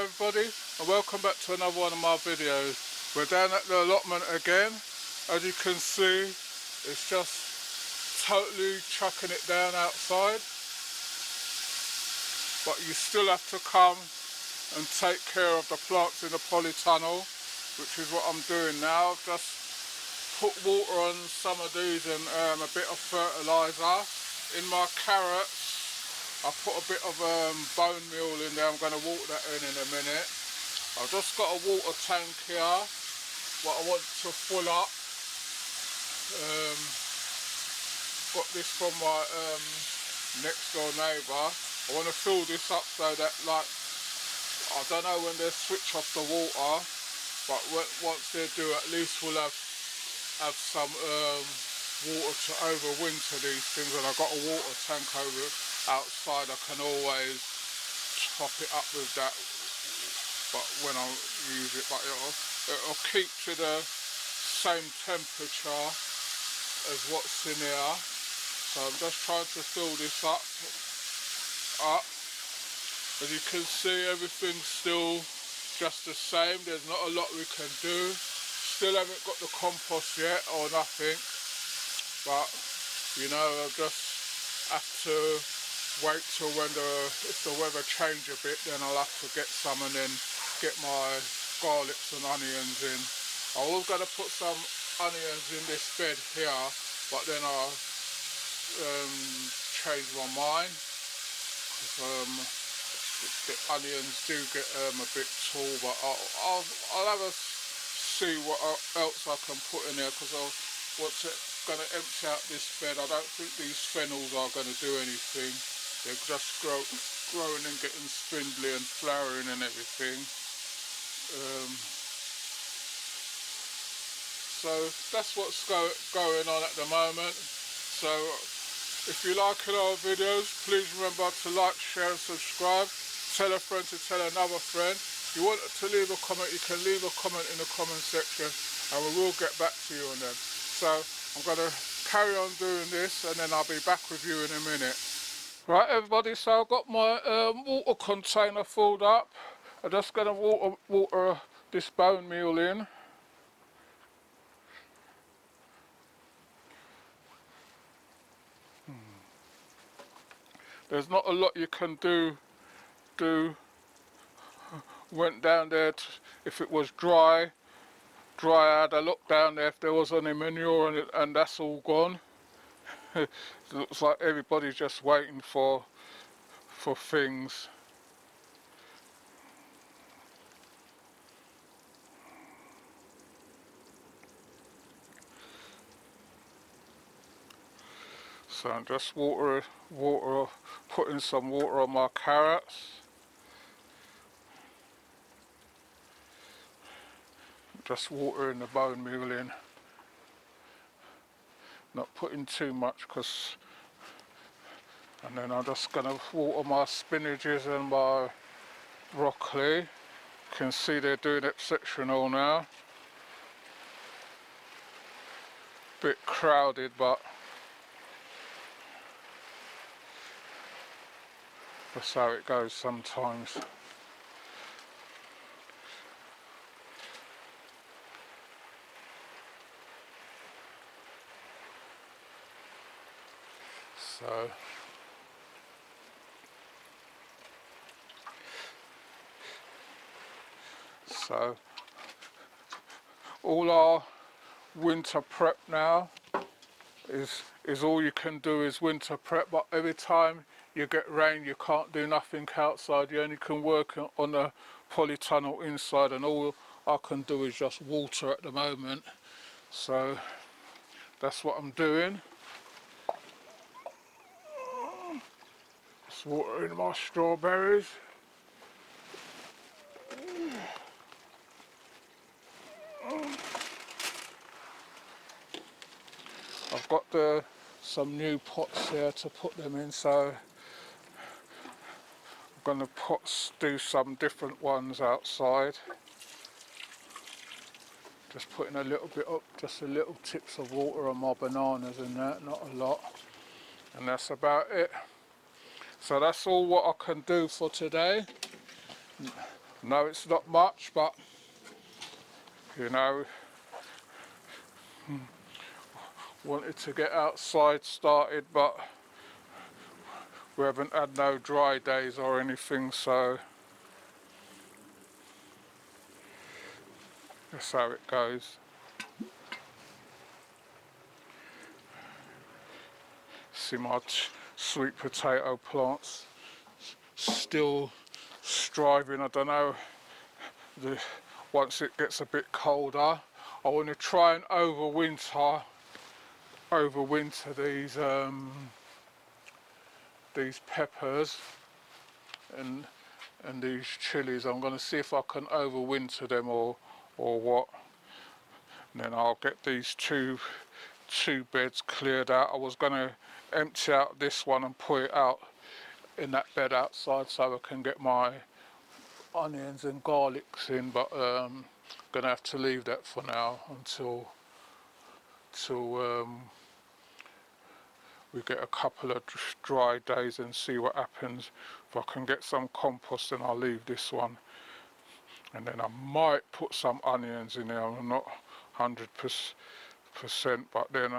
everybody, and welcome back to another one of my videos. We're down at the allotment again. As you can see, it's just totally chucking it down outside, but you still have to come and take care of the plants in the polytunnel, which is what I'm doing now. I've just put water on some of these and a bit of fertiliser. In my carrots I put a bit of bone meal in there. I'm going to water that in a minute. I've just got a water tank here, what I want to full up. Got this from my next door neighbour. I want to fill this up so that, like, I don't know when they switch off the water, but once they do, at least we'll have some water to overwinter these things. And I've got a water tank over outside. I can always top it up with that, but when I use it, but it'll keep to the same temperature as what's in here. So I'm just trying to fill this up. As you can see, everything's still just the same. There's not a lot we can do. Still haven't got the compost yet or nothing, but you know, I'll just have to wait till if the weather change a bit, then I'll have to get some and then get my garlics and onions in. I was going to put some onions in this bed here, but then I changed my mind. The onions do get a bit tall, but I'll have a see what else I can put in there, because I want to empty out this bed. I don't think these fennels are going to do anything. They're just growing and getting spindly and flowering and everything. So that's what's going on at the moment. So if you like our videos, please remember to like, share and subscribe. Tell a friend to tell another friend. If you want to leave a comment, you can leave a comment in the comment section and we will get back to you on them. So I'm going to carry on doing this and then I'll be back with you in a minute. Right everybody, so I've got my water container filled up. I'm just going to water this bone meal in. There's not a lot you can do. Went down there if it was dry, I had a look down there if there was any manure on it, and that's all gone. It looks like everybody's just waiting for things. So I'm just putting some water on my carrots. Just watering the bone meal in. Not putting too much, and then I'm just going to water my spinaches and my broccoli. You can see they're doing exceptional now. Bit crowded, but that's how it goes sometimes. So all our winter prep now is all you can do is winter prep, but every time you get rain you can't do nothing outside. You only can work on the polytunnel inside, and all I can do is just water at the moment. So that's what I'm doing. Just watering my strawberries. I've got some new pots here to put them in, so I'm going to do some different ones outside. Just putting a little bit up, just a little tips of water on my bananas and that, not a lot. And that's about it. So that's all what I can do for today. No, it's not much, but you know, wanted to get outside started, but we haven't had no dry days or anything, so that's how it goes. See my sweet potato plants still striving. I don't know, once it gets a bit colder, I want to try and overwinter these peppers and these chilies. I'm going to see if I can overwinter them or what. And then I'll get these two beds cleared out. I was going to empty out this one and put it out in that bed outside so I can get my onions and garlics in, but I'm going to have to leave that for now until we get a couple of dry days and see what happens. If I can get some compost, then I'll leave this one, and then I might put some onions in there. I'm not 100%, but then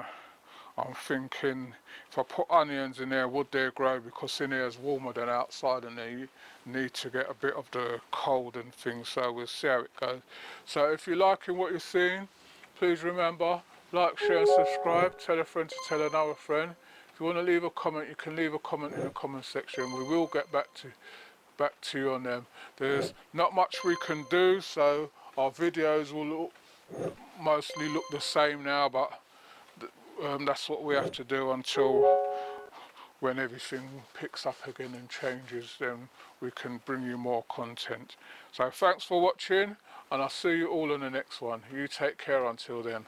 I'm thinking if I put onions in there, would they grow? Because in here is warmer than outside and they need to get a bit of the cold and things, so we'll see how it goes. So if you're liking what you're seeing, please remember, like, share and subscribe. Tell a friend to tell another friend. If you want to leave a comment, you can leave a comment in the comment section. We will get back to you on them. There's not much we can do, so our videos will mostly look the same now, but that's what we have to do until when everything picks up again and changes, then we can bring you more content. So thanks for watching, and I'll see you all in the next one. You take care until then.